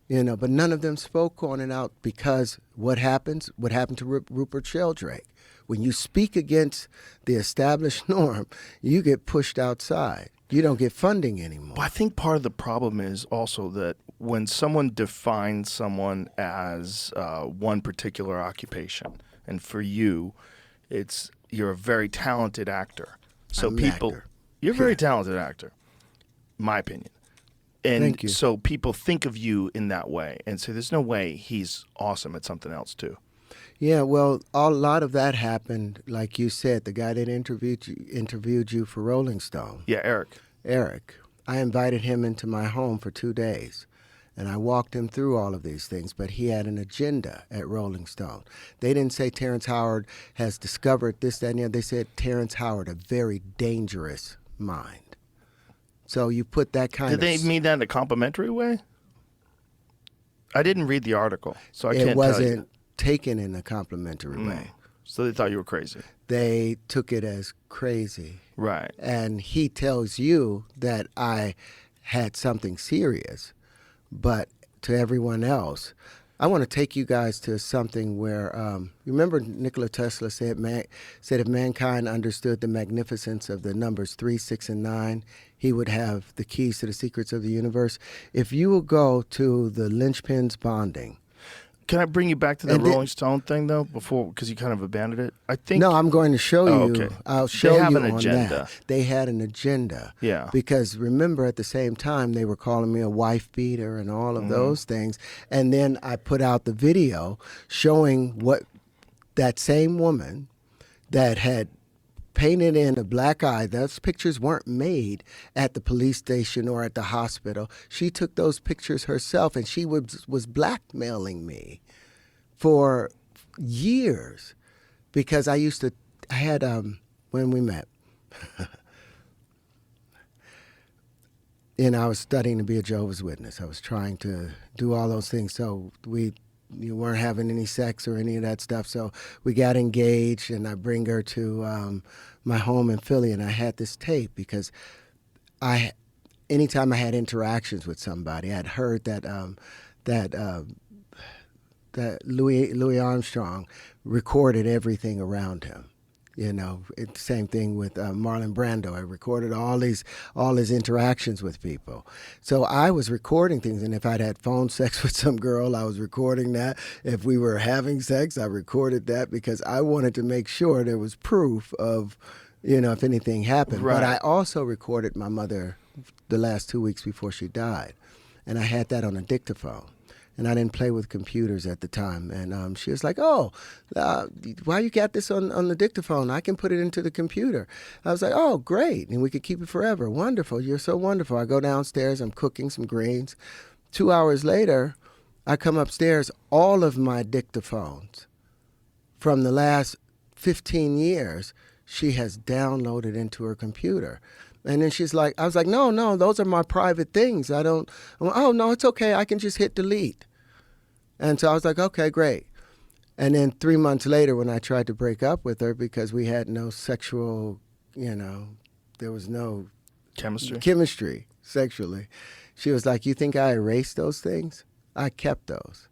But none of them spoke on it out because what happened to Rupert Sheldrake? When you speak against the established norm, you get pushed outside. You don't get funding anymore. But I think part of the problem is also that when someone defines someone as one particular occupation, and for you, you're a very talented actor. So I'm an actor. You're a very talented actor, my opinion. And Thank you. so people think of you in that way and say, there's no way he's awesome at something else too. Yeah, well, a lot of that happened, like you said, the guy that interviewed you for Rolling Stone. Yeah, Eric. Eric. I invited him into my home for 2 days, and I walked him through all of these things, but he had an agenda at Rolling Stone. They didn't say Terrence Howard has discovered this, that, and the other. They said Terrence Howard, a very dangerous mind. So you put that kind of... Did they mean that in a complimentary way? I didn't read the article, so I can't tell you. It wasn't taken in a complimentary way. So they thought you were crazy. They took it as crazy. Right. And he tells you that I had something serious, but to everyone else, I want to take you guys to something where, remember Nikola Tesla said if mankind understood the magnificence of the numbers 3, 6, and 9, he would have the keys to the secrets of the universe. If you will go to the linchpins bonding. Can I bring you back to the Rolling Stone thing, though, because you kind of abandoned it? I think. No, I'm going to show you. Okay. I'll show you They have an on agenda. that. They had an agenda. Yeah. Because remember, at the same time, they were calling me a wife beater and all of those things. And then I put out the video showing what that same woman that had painted in a black eye, those pictures weren't made at the police station or at the hospital. She took those pictures herself, and she was blackmailing me for years because I had, when we met, I was studying to be a Jehovah's Witness. I was trying to do all those things. So you weren't having any sex or any of that stuff. So we got engaged, and I bring her to my home in Philly, and I had this tape because anytime I had interactions with somebody, I'd heard that Louis Armstrong recorded everything around him. Same thing with Marlon Brando. I recorded all his interactions with people. So I was recording things, and if I'd had phone sex with some girl, I was recording that. If we were having sex, I recorded that because I wanted to make sure there was proof of, if anything happened. Right. But I also recorded my mother the last 2 weeks before she died, and I had that on a dictaphone. And I didn't play with computers at the time. And she was like, why you got this on the dictaphone? I can put it into the computer. I was like, oh, great. And we could keep it forever. Wonderful. You're so wonderful. I go downstairs. I'm cooking some greens. 2 hours later, I come upstairs. All of my dictaphones from the last 15 years, she has downloaded into her computer. And then I was like, no, those are my private things. Oh, no, it's okay. I can just hit delete. And so I was like, okay, great. And then 3 months later, when I tried to break up with her because we had no sexual, there was no chemistry sexually, she was like, you think I erased those things? I kept those.